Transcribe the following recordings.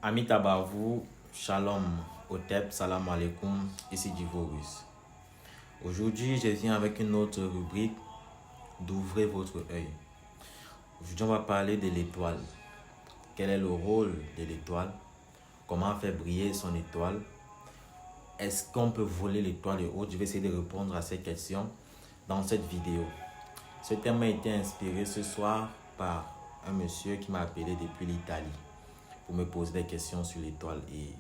Ami Tabarvou, Shalom, Otep, Salam Alaikum, ici Divorus. Aujourd'hui, je viens avec une autre rubrique d'Ouvrez votre œil. Aujourd'hui, on va parler de l'étoile. Quel est le rôle de l'étoile? Comment faire briller son étoile? Est-ce qu'on peut voler l'étoile et autres? Je vais essayer de répondre à ces questions dans cette vidéo. Ce thème a été inspiré ce soir par un monsieur qui m'a appelé depuis l'Italie pour me poser des questions sur l'étoile et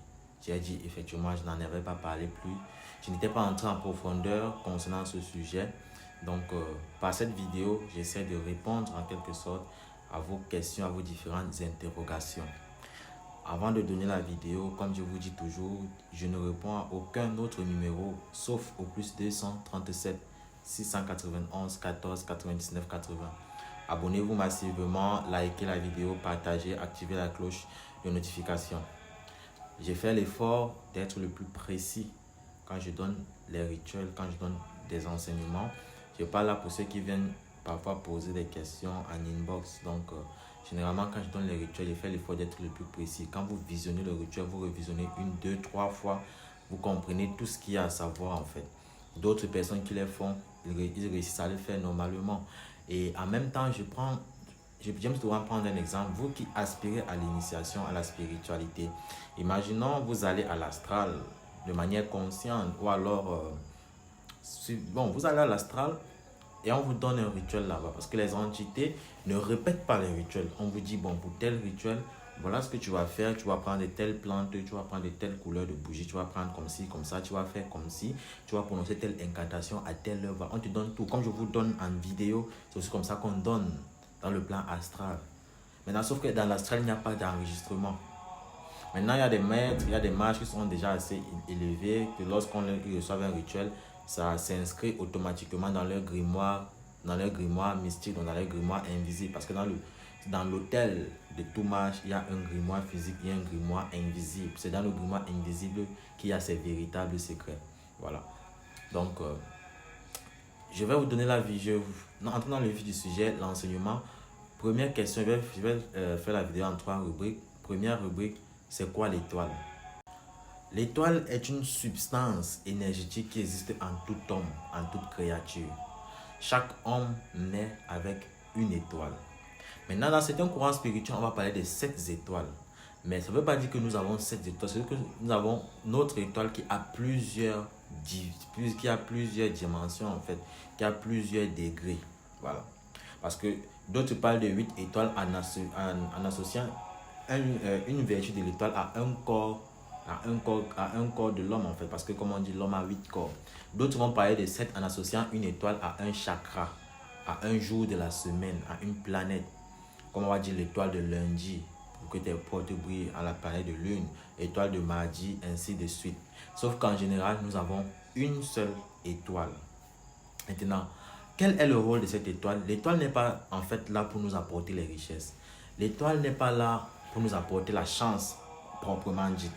j'ai dit effectivement je n'en avais pas parlé plus. Je n'étais pas entré en profondeur concernant ce sujet. Donc par cette vidéo, j'essaie de répondre en quelque sorte à vos questions, à vos différentes interrogations. Avant de donner la vidéo, comme je vous dis toujours, je ne réponds à aucun autre numéro sauf au plus 237 691 14 99 80. Abonnez-vous massivement, likez la vidéo, partagez, activez la cloche de notification. J'ai fait l'effort d'être le plus précis quand je donne les rituels, quand je donne des enseignements. Je ne suis pas là pour ceux qui viennent parfois poser des questions en inbox. Donc, généralement, quand je donne les rituels, je fais l'effort d'être le plus précis. Quand vous visionnez le rituel, vous revisionnez une, deux, trois fois, vous comprenez tout ce qu'il y a à savoir en fait. D'autres personnes qui les font, ils réussissent à le faire normalement. Et en même temps, j'aime souvent prendre un exemple. Vous qui aspirez à l'initiation, à la spiritualité, imaginons vous allez à l'astral de manière consciente ou alors, vous allez à l'astral et on vous donne un rituel là-bas parce que les entités ne répètent pas les rituels. On vous dit, bon, pour tel rituel, voilà ce que tu vas faire. Tu vas prendre de telles plantes, tu vas prendre de telles couleurs de bougies, tu vas prendre comme ci, comme ça, tu vas faire comme ci, tu vas prononcer telle incantation à telle heure. On te donne tout. Comme je vous donne en vidéo, c'est aussi comme ça qu'on donne dans le plan astral. Maintenant, sauf que dans l'astral, il n'y a pas d'enregistrement. Maintenant, il y a des maîtres, il y a des mages qui sont déjà assez élevés, que lorsqu'on reçoit un rituel, ça s'inscrit automatiquement dans leur grimoire mystique, dans leur grimoire invisible. Parce que dans l'hôtel de tout mage, il y a un grimoire physique, il y a un grimoire invisible. C'est dans le grimoire invisible qu'il y a ses véritables secrets. Voilà. Donc, je vais vous donner la vie. Entrons dans le vif du sujet, l'enseignement. Première question, je vais faire la vidéo en 3 rubriques. Première rubrique, c'est quoi l'étoile? L'étoile est une substance énergétique qui existe en tout homme, en toute créature. Chaque homme naît avec une étoile. Maintenant, dans certains courants spirituels, on va parler de 7 étoiles. Mais ça ne veut pas dire que nous avons 7 étoiles. C'est que nous avons notre étoile qui a plusieurs dimensions en fait, qui a plusieurs degrés. Voilà. Parce que d'autres parlent de 8 étoiles en associant une vertu de l'étoile à un corps de l'homme en fait, parce que comme on dit, l'homme a 8 corps. D'autres vont parler de 7 en associant une étoile à un chakra, à un jour de la semaine, à une planète, comme on va dire l'étoile de lundi pour que tes portes brillent, à la planète de lune, étoile de mardi, ainsi de suite. Sauf qu'en général, nous avons une seule étoile. Maintenant, quel est le rôle de cette étoile? L'étoile n'est pas en fait là pour nous apporter les richesses. L'étoile n'est pas là pour nous apporter la chance proprement dite.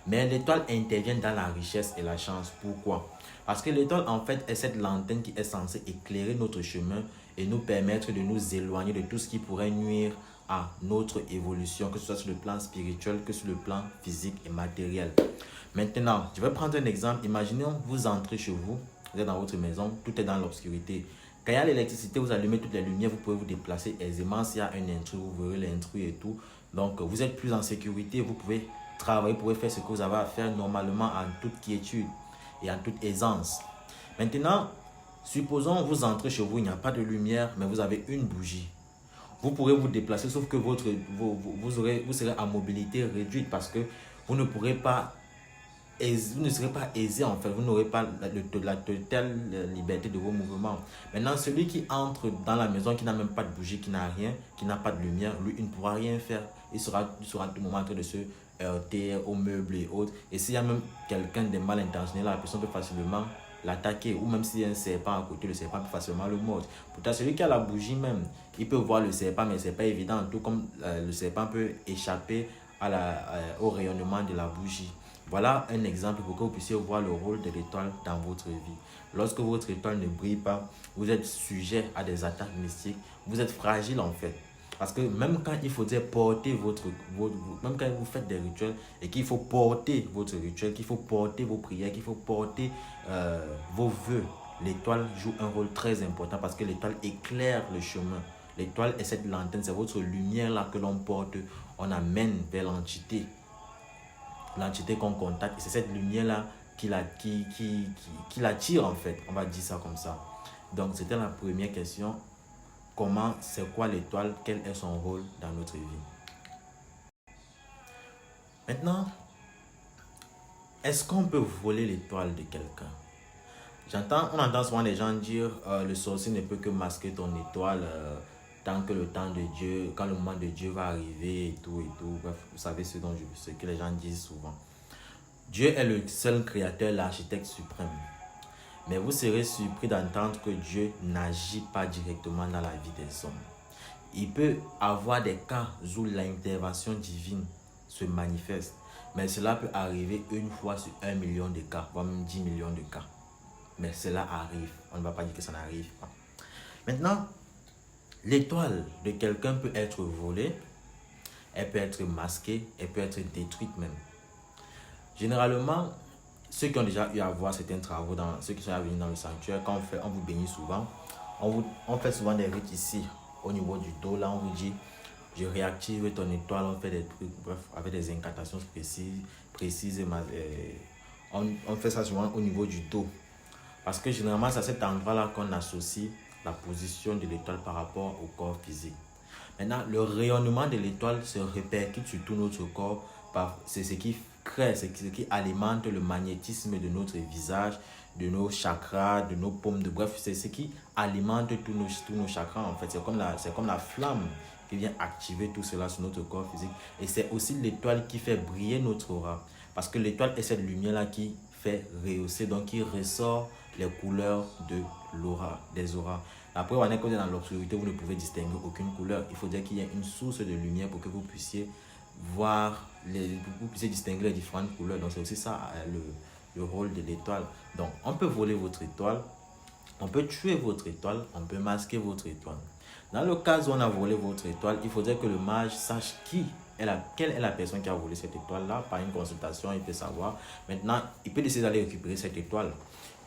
Mais l'étoile intervient dans la richesse et la chance. Pourquoi? Parce que l'étoile en fait est cette lanterne qui est censée éclairer notre chemin et nous permettre de nous éloigner de tout ce qui pourrait nuire à notre évolution, que ce soit sur le plan spirituel, que sur le plan physique et matériel. Maintenant, je vais prendre un exemple. Imaginez, vous entrez chez vous, vous êtes dans votre maison, tout est dans l'obscurité. Quand il y a l'électricité, vous allumez toutes les lumières, vous pouvez vous déplacer aisément. S'il y a un intrus, vous verrez l'intrus et tout. Donc, vous êtes plus en sécurité, vous pouvez travailler, vous pouvez faire ce que vous avez à faire normalement en toute quiétude et en toute aisance. Maintenant, supposons vous entrez chez vous, il n'y a pas de lumière, mais vous avez une bougie. Vous pourrez vous déplacer, sauf que vous serez à mobilité réduite parce que vous ne serez pas aisé en fait, vous n'aurez pas la totale liberté de vos mouvements. Maintenant, celui qui entre dans la maison, qui n'a même pas de bougie, qui n'a rien, qui n'a pas de lumière, lui, il ne pourra rien faire. Il sera à tout moment en train de se heurter aux meubles et autres. Et s'il y a même quelqu'un de mal intentionné, la personne peut facilement l'attaquer. Ou même s'il y a un serpent à côté, le serpent peut facilement le mordre. Pourtant, celui qui a la bougie même, il peut voir le serpent, mais ce n'est pas évident. Tout comme le serpent peut échapper au rayonnement de la bougie. Voilà un exemple pour que vous puissiez voir le rôle de l'étoile dans votre vie. Lorsque votre étoile ne brille pas, vous êtes sujet à des attaques mystiques. Vous êtes fragile en fait. Parce que même quand il faudrait porter même quand vous faites des rituels et qu'il faut porter votre rituel, qu'il faut porter vos prières, qu'il faut porter vos vœux, l'étoile joue un rôle très important parce que l'étoile éclaire le chemin. L'étoile est cette lanterne, c'est votre lumière là que l'on porte, on amène vers l'entité. L'entité qu'on contacte, et c'est cette lumière là qui l'attire en fait, on va dire ça comme ça. Donc c'était la première question. Comment, c'est quoi l'étoile? Quel est son rôle dans notre vie? Maintenant, est-ce qu'on peut voler l'étoile de quelqu'un? On entend souvent les gens dire le sorcier ne peut que masquer ton étoile tant que le temps de Dieu, quand le moment de Dieu va arriver et tout et tout. Bref, vous savez ce que les gens disent souvent. Dieu est le seul créateur, l'architecte suprême. Mais vous serez surpris d'entendre que Dieu n'agit pas directement dans la vie des hommes. Il peut avoir des cas où l'intervention divine se manifeste, mais cela peut arriver une fois sur 1 million de cas, voire même 10 millions de cas. Mais cela arrive, on ne va pas dire que ça n'arrive pas. Maintenant, l'étoile de quelqu'un peut être volée, elle peut être masquée, elle peut être détruite même. Généralement, ceux qui ont déjà eu à voir certains travaux, ceux qui sont venus dans le sanctuaire, quand on vous bénit souvent, on fait souvent des rites ici, au niveau du dos, là on vous dit, je réactive ton étoile, on fait des trucs, bref, avec des incantations précises on fait ça souvent au niveau du dos. Parce que généralement, c'est à cet endroit-là qu'on associe la position de l'étoile par rapport au corps physique. Maintenant, le rayonnement de l'étoile se répercute sur tout notre corps, c'est ce qui crée, c'est ce qui alimente le magnétisme de notre visage, de nos chakras, de nos paumes, bref, c'est ce qui alimente tous nos chakras en fait. C'est comme la flamme qui vient activer tout cela sur notre corps physique. Et c'est aussi l'étoile qui fait briller notre aura. Parce que l'étoile est cette lumière-là qui fait rehausser, donc qui ressort les couleurs de l'aura, des auras. Après, on est dans l'obscurité, vous ne pouvez distinguer aucune couleur. Il faudrait qu'il y ait une source de lumière pour que vous puissiez voir, vous puissiez distinguer les différentes couleurs. Donc c'est aussi ça le rôle de l'étoile. Donc on peut voler votre étoile, on peut tuer votre étoile, on peut masquer votre étoile. Dans le cas où on a volé votre étoile, il faudrait que le mage sache quelle est la personne qui a volé cette étoile-là. Par une consultation, il peut savoir. Maintenant, il peut décider d'aller récupérer cette étoile.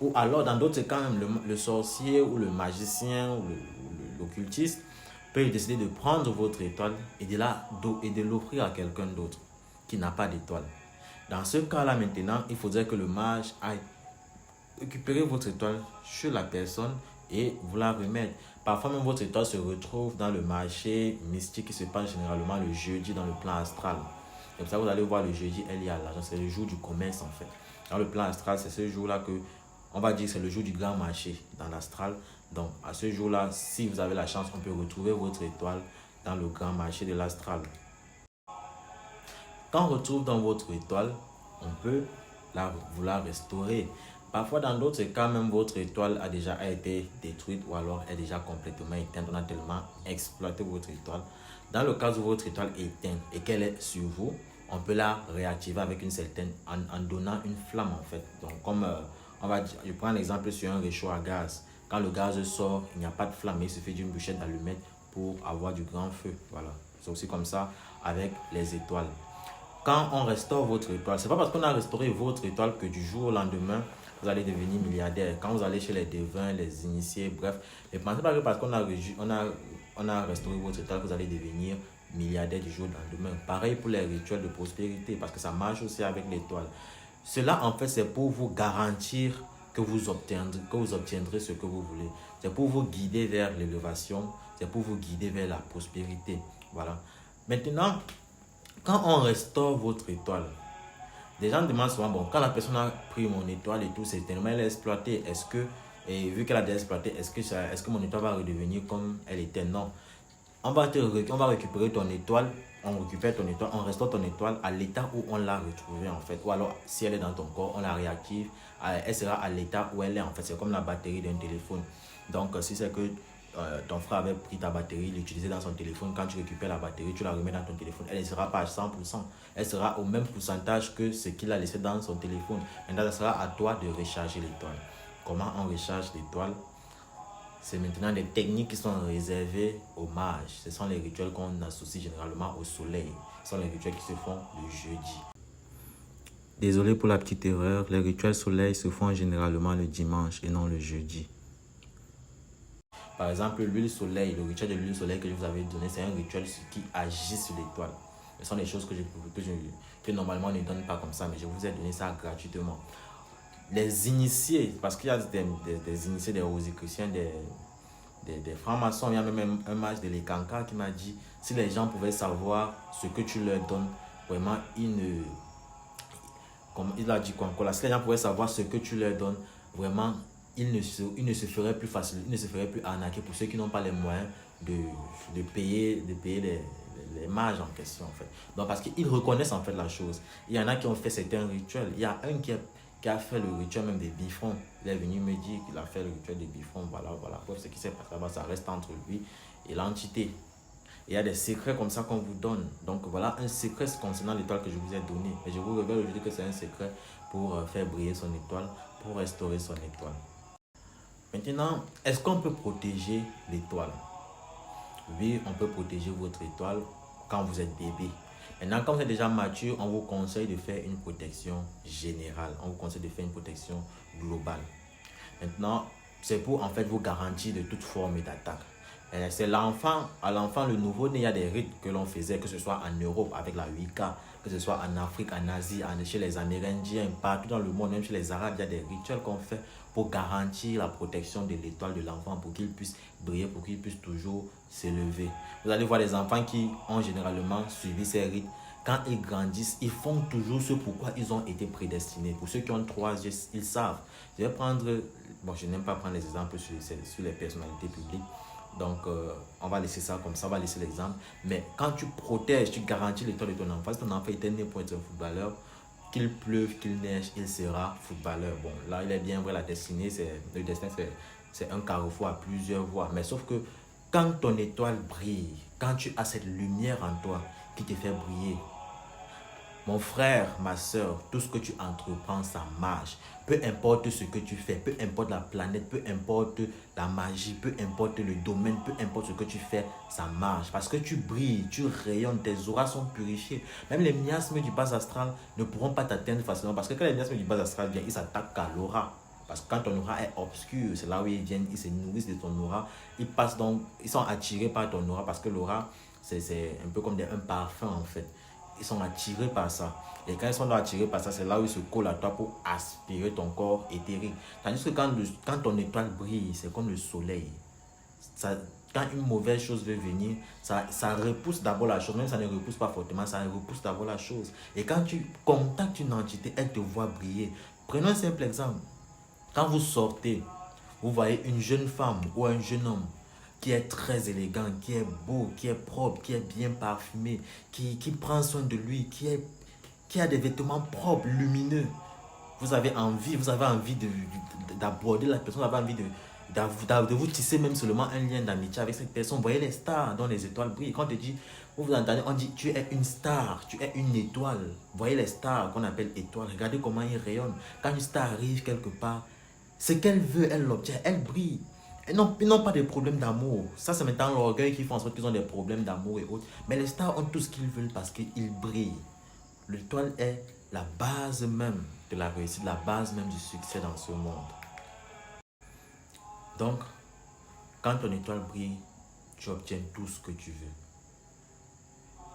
Ou alors, dans d'autres cas, même le sorcier ou le magicien ou l'occultiste peut décider de prendre votre étoile et de l'offrir à quelqu'un d'autre qui n'a pas d'étoile. Dans ce cas-là, maintenant, il faudrait que le mage aille récupérer votre étoile chez la personne et vous la remettre. Parfois même votre étoile se retrouve dans le marché mystique qui se passe généralement le jeudi dans le plan astral. C'est pour ça que vous allez voir le jeudi, elle y a l'argent, c'est le jour du commerce en fait. Dans le plan astral, c'est ce jour-là que, on va dire que c'est le jour du grand marché dans l'astral. Donc à ce jour-là, si vous avez la chance, on peut retrouver votre étoile dans le grand marché de l'astral. Quand on retrouve dans votre étoile, on peut vous la restaurer. Parfois, dans d'autres cas, même votre étoile a déjà été détruite ou alors est déjà complètement éteinte. On a tellement exploité votre étoile. Dans le cas où votre étoile est éteinte et qu'elle est sur vous, on peut la réactiver avec une certaine, en donnant une flamme en fait. Donc, comme je prends l'exemple sur un réchaud à gaz. Quand le gaz sort, il n'y a pas de flamme, il suffit d'une bûchette d'allumette pour avoir du grand feu. Voilà. C'est aussi comme ça avec les étoiles. Quand on restaure votre étoile, c'est pas parce qu'on a restauré votre étoile que du jour au lendemain, vous allez devenir milliardaire. Quand vous allez chez les devins, les initiés, bref, ne pensez pas que parce qu'on a restauré votre étoile que vous allez devenir milliardaire du jour au lendemain. Pareil pour les rituels de prospérité, parce que ça marche aussi avec l'étoile. Cela, en fait, c'est pour vous garantir que vous obtiendrez ce que vous voulez. C'est pour vous guider vers l'élévation, c'est pour vous guider vers la prospérité. Voilà. Maintenant, quand on restaure votre étoile, les gens demandent souvent, bon, quand la personne a pris mon étoile et tout, c'est tellement elle a exploité, vu qu'elle a déjà exploité, est-ce que mon étoile va redevenir comme elle était? Non. On va récupérer ton étoile, on récupère ton étoile, on restaure ton étoile à l'état où on l'a retrouvée en fait. Ou alors, si elle est dans ton corps, on la réactive, elle sera à l'état où elle est en fait. C'est comme la batterie d'un téléphone. Donc, si c'est que ton frère avait pris ta batterie, l'utilisait dans son téléphone, quand tu récupères la batterie, tu la remets dans ton téléphone, elle ne sera pas à 100%, elle sera au même pourcentage que ce qu'il a laissé dans son téléphone. Maintenant, ce sera à toi de recharger l'étoile. Comment on recharge l'étoile? c'est maintenant des techniques qui sont réservées aux mages. Ce sont les rituels qu'on associe généralement au soleil. Ce sont les rituels qui se font le jeudi. Désolé pour la petite erreur, les rituels soleil se font généralement le dimanche et non le jeudi. Par exemple, l'huile soleil, le rituel de l'huile soleil que je vous avais donné, c'est un rituel qui agit sur l'étoile. Ce sont des choses que normalement on ne donne pas comme ça, mais je vous ai donné ça gratuitement. Les initiés, parce qu'il y a des initiés, des rosicruciens, des francs-maçons, il y a même un mage de l'Ekanka qui m'a dit, si les gens pouvaient savoir ce que tu leur donnes, vraiment, comme il a dit quoi encore là, si les gens pouvaient savoir ce que tu leur donnes, vraiment, ils ne se feraient plus facile, ils ne se feraient plus arnaquer pour ceux qui n'ont pas les moyens de payer les mages en question en fait. Donc parce qu'ils reconnaissent en fait la chose. Il y en a qui ont fait certains rituels. Il y a un qui a fait le rituel même des bifrons. Il est venu me dire qu'il a fait le rituel des bifrons. Voilà. Bref, ce qui s'est passé là-bas, ça reste entre lui et l'entité. Il y a des secrets comme ça qu'on vous donne. Donc voilà un secret concernant l'étoile que je vous ai donné. Et je vous révèle aujourd'hui que c'est un secret pour faire briller son étoile, pour restaurer son étoile. Maintenant, est-ce qu'on peut protéger l'étoile? Oui, on peut protéger votre étoile quand vous êtes bébé. Maintenant, quand vous êtes déjà mature, on vous conseille de faire une protection générale. On vous conseille de faire une protection globale. Maintenant, c'est pour en fait vous garantir de toute forme d'attaque. C'est l'enfant, à l'enfant, le nouveau-né, il y a des rites que l'on faisait, que ce soit en Europe avec la Wicca, que ce soit en Afrique, en Asie, chez les Amérindiens, partout dans le monde, même chez les Arabes, il y a des rituels qu'on fait pour garantir la protection de l'étoile de l'enfant, pour qu'il puisse briller, pour qu'il puisse toujours s'élever. Vous allez voir les enfants qui ont généralement suivi ces rites. Quand ils grandissent, ils font toujours ce pourquoi ils ont été prédestinés. Pour ceux qui ont 3 ans, ils savent. Je vais prendre, bon, je n'aime pas prendre les exemples sur les personnalités publiques. Donc, on va laisser ça comme ça, on va laisser l'exemple. Mais quand tu protèges, tu garantis l'étoile de ton enfant. Si ton enfant était né pour être un footballeur, qu'il pleuve, qu'il neige, il sera footballeur. Bon, là, il est bien vrai, le destin, c'est un carrefour à plusieurs voies. Mais sauf que quand ton étoile brille, quand tu as cette lumière en toi qui te fait briller, mon frère, ma soeur, tout ce que tu entreprends, ça marche. Peu importe ce que tu fais, peu importe la planète, peu importe la magie, peu importe le domaine, peu importe ce que tu fais, ça marche. Parce que tu brilles, tu rayonnes, tes auras sont purifiées. Même les miasmes du bas astral ne pourront pas t'atteindre facilement. Parce que quand les miasmes du bas astral viennent, ils s'attaquent à l'aura. Parce que quand ton aura est obscure, c'est là où ils viennent, ils se nourrissent de ton aura. Ils sont attirés par ton aura parce que l'aura, c'est un peu comme un parfum en fait. Ils sont attirés par ça. Et quand ils sont attirés par ça, c'est là où ils se collent à toi pour aspirer ton corps éthérique. Tandis que quand ton étoile brille, c'est comme le soleil. Quand une mauvaise chose veut venir, ça repousse d'abord la chose. Même si ça ne repousse pas fortement, ça repousse d'abord la chose. Et quand tu contactes une entité, elle te voit briller. Prenons un simple exemple. Quand vous sortez, vous voyez une jeune femme ou un jeune homme qui est très élégant, qui est beau, qui est propre, qui est bien parfumé, qui prend soin de lui, qui a des vêtements propres, lumineux. Vous avez envie d'aborder la personne, vous avez envie de vous tisser même seulement un lien d'amitié avec cette personne. Vous voyez les stars dont les étoiles brillent. Quand vous entendez, on dit tu es une star, tu es une étoile. Vous voyez les stars qu'on appelle étoiles. Regardez comment ils rayonnent. Quand une star arrive quelque part, ce qu'elle veut, elle l'obtient, elle brille. Ils n'ont pas de problème d'amour. Ça, c'est maintenant l'orgueil qui fait en sorte qu'ils ont des problèmes d'amour et autres. Mais les stars ont tout ce qu'ils veulent parce qu'ils brillent. L'étoile est la base même de la réussite, la base même du succès dans ce monde. Donc, quand ton étoile brille, tu obtiens tout ce que tu veux.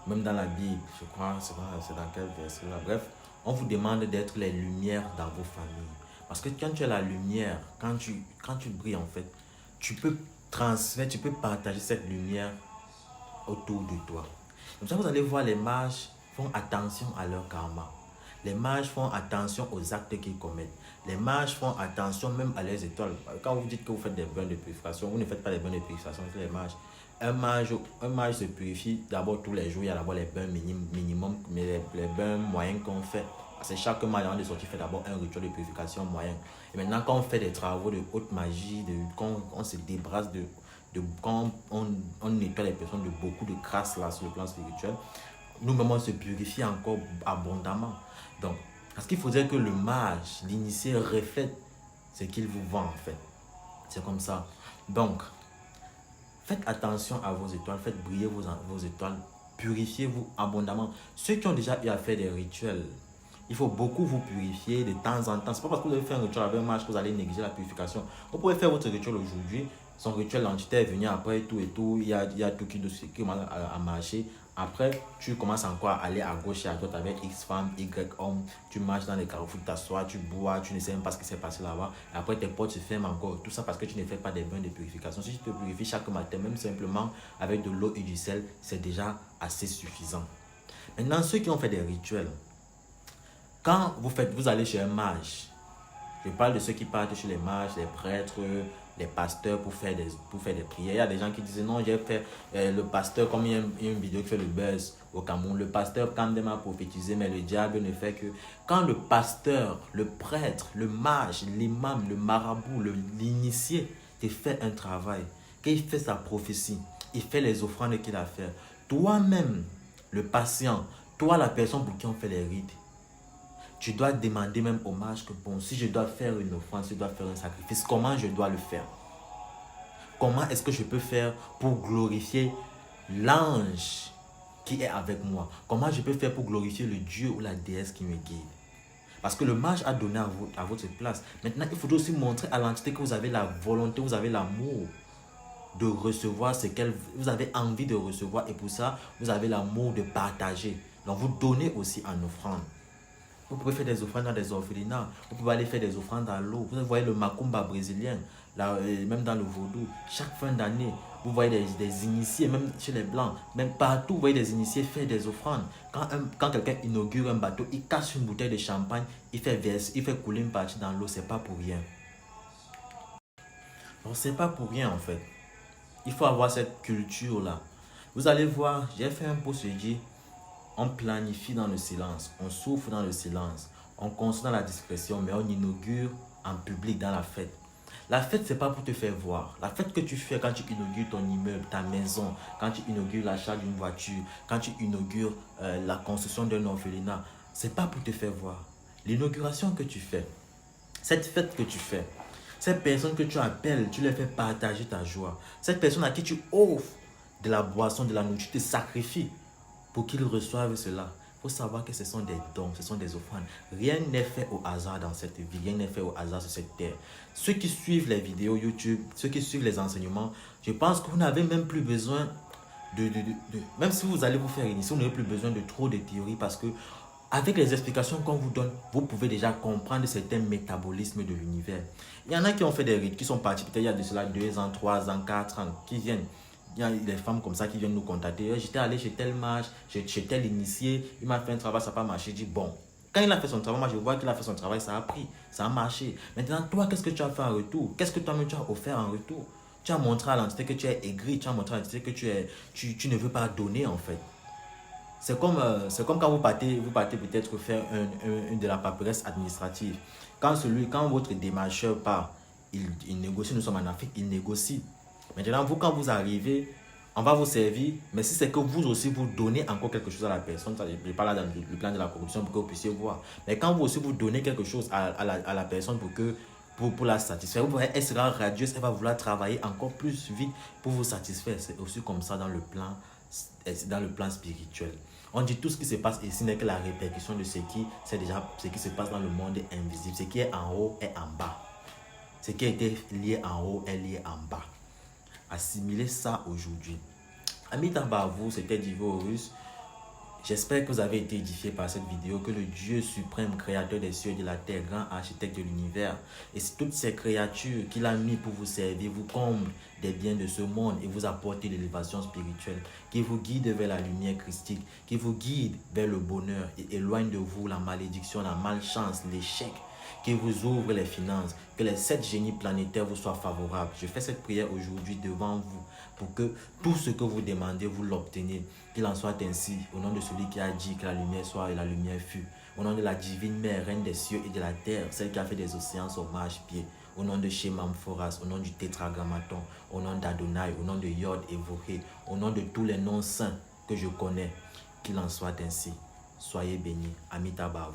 Même dans la Bible, je crois, c'est dans quel verset là. Bref, on vous demande d'être les lumières dans vos familles. Parce que quand tu as la lumière, quand tu brilles en fait, tu peux transmettre, tu peux partager cette lumière autour de toi. Comme ça, vous allez voir les mages font attention à leur karma. Les mages font attention aux actes qu'ils commettent. Les mages font attention même à leurs étoiles. Quand vous dites que vous faites des bains de purification, vous ne faites pas des bains de purification, c'est les mages. Un mage se purifie d'abord tous les jours. Il y a d'abord les bains minimum, mais les bains moyens qu'on fait. Parce que chaque mage avant de sortir fait d'abord un rituel de purification moyen. Et maintenant, quand on fait des travaux de haute magie, quand on se débrasse quand on nettoie les personnes de beaucoup de crasse là sur le plan spirituel, nous-mêmes on se purifie encore abondamment. Donc, parce qu'il faudrait que le mage, l'initié, reflète ce qu'il vous vend en fait. C'est comme ça. Donc, faites attention à vos étoiles, faites briller vos étoiles, purifiez-vous abondamment. Ceux qui ont déjà eu à faire des rituels, il faut beaucoup vous purifier de temps en temps. Ce n'est pas parce que vous avez fait un rituel avec un match que vous allez négliger la purification. Vous pouvez faire votre rituel aujourd'hui. Son rituel, l'entité est venue après tout et tout. Il y a tout qui commence à marcher. Après, tu commences encore à aller à gauche et à droite avec X femmes, Y hommes. Tu marches dans les carrefours, tu t'assois, tu bois, tu ne sais même pas ce qui s'est passé là-bas. Et après, tes portes se ferment encore. Tout ça parce que tu ne fais pas des bains de purification. Si tu te purifies chaque matin, même simplement avec de l'eau et du sel, c'est déjà assez suffisant. Maintenant, ceux qui ont fait des rituels, quand vous allez chez un mage, je parle de ceux qui partent chez les mages, les prêtres, les pasteurs pour faire des prières. Il y a des gens qui disent non, j'ai fait le pasteur, comme il y a une vidéo qui fait le buzz au Cameroun, le pasteur quand même a prophétisé, mais le diable ne fait que quand le pasteur, le prêtre, le mage, l'imam, le marabout, l'initié te fait un travail, qu'il fait sa prophétie, il fait les offrandes qu'il a fait. Toi-même, le patient, toi la personne pour qui on fait les rites, tu dois demander même au mage que bon, si je dois faire une offrande, si je dois faire un sacrifice, comment je dois le faire? Comment est-ce que je peux faire pour glorifier l'ange qui est avec moi? Comment je peux faire pour glorifier le Dieu ou la déesse qui me guide? Parce que le mage a donné à votre place. Maintenant, il faut aussi montrer à l'entité que vous avez la volonté, vous avez l'amour de recevoir ce qu'elle vous avez envie de recevoir. Et pour ça, vous avez l'amour de partager. Donc, vous donnez aussi en offrande. Vous pouvez faire des offrandes dans des orphelinats. Vous pouvez aller faire des offrandes dans l'eau. Vous voyez le macumba brésilien, là, même dans le vaudou. Chaque fin d'année, vous voyez des initiés, même chez les blancs, même partout, vous voyez des initiés faire des offrandes. Quand quelqu'un inaugure un bateau, il casse une bouteille de champagne, il fait couler une partie dans l'eau. C'est pas pour rien. Non, c'est pas pour rien en fait. Il faut avoir cette culture-là. Vous allez voir, j'ai fait un post dit. On planifie dans le silence, on souffre dans le silence, on construit dans la discrétion, mais on inaugure en public dans la fête. La fête, ce n'est pas pour te faire voir. La fête que tu fais quand tu inaugures ton immeuble, ta maison, quand tu inaugures l'achat d'une voiture, quand tu inaugures la construction d'un orphelinat, ce n'est pas pour te faire voir. L'inauguration que tu fais, cette fête que tu fais, cette personne que tu appelles, tu les fais partager ta joie. Cette personne à qui tu offres de la boisson, de la nourriture, tu te sacrifies pour qu'ils reçoivent cela. Il faut savoir que ce sont des dons, ce sont des offrandes. Rien n'est fait au hasard dans cette vie, rien n'est fait au hasard sur cette terre. Ceux qui suivent les vidéos YouTube, ceux qui suivent les enseignements, je pense que vous n'avez même plus besoin même si vous allez vous faire initier, vous n'avez plus besoin de trop de théories parce que avec les explications qu'on vous donne, vous pouvez déjà comprendre certains métabolismes de l'univers. Il y en a qui ont fait des rites, qui sont partis peut-être il y a de cela 2 ans, 3 ans, 4 ans, qui viennent. Il y a des femmes comme ça qui viennent nous contacter. J'étais allé chez tel mage, chez tel initié, il m'a fait un travail, ça n'a pas marché. Je dis bon, quand il a fait son travail, moi je vois qu'il a fait son travail, ça a pris, ça a marché. Maintenant, toi, qu'est-ce que tu as fait en retour? Qu'est-ce que toi-même tu as offert en retour? Tu as montré à l'entité que tu es aigri, tu as montré à l'entité que tu ne veux pas donner en fait. C'est comme quand vous partez peut-être faire une de la paperasse administrative. Quand votre démarcheur part, il négocie, nous sommes en Afrique, il négocie. Maintenant, vous, quand vous arrivez, on va vous servir, mais si c'est que vous aussi, vous donnez encore quelque chose à la personne, ça, je parle là dans le plan de la corruption pour que vous puissiez voir. Mais quand vous aussi, vous donnez quelque chose à la personne pour la satisfaire, vous voyez, elle sera radieuse, elle va vouloir travailler encore plus vite pour vous satisfaire. C'est aussi comme ça dans le plan spirituel. On dit tout ce qui se passe ici n'est que la répercussion de ce qui se passe dans le monde invisible. Ce qui est en haut est en bas. Ce qui a été lié en haut est lié en bas. Assimilez ça aujourd'hui. Amis à vous, c'était Divorus. J'espère que vous avez été édifiés par cette vidéo, que le Dieu suprême, créateur des cieux et de la terre, grand architecte de l'univers, et toutes ces créatures qu'il a mis pour vous servir, vous comble des biens de ce monde et vous apporter l'élévation spirituelle, qui vous guide vers la lumière christique, qui vous guide vers le bonheur et éloigne de vous la malédiction, la malchance, l'échec, qui vous ouvre les finances, que les 7 génies planétaires vous soient favorables. Je fais cette prière aujourd'hui devant vous pour que tout ce que vous demandez, vous l'obtenez. Qu'il en soit ainsi, au nom de celui qui a dit que la lumière soit et la lumière fut. Au nom de la divine mère, reine des cieux et de la terre, celle qui a fait des océans sur marche-pied. Au nom de Shemam Foras, au nom du Tétragrammaton, au nom d'Adonai, au nom de Yod et Voré, au nom de tous les noms saints que je connais, qu'il en soit ainsi. Soyez bénis. Amitabha.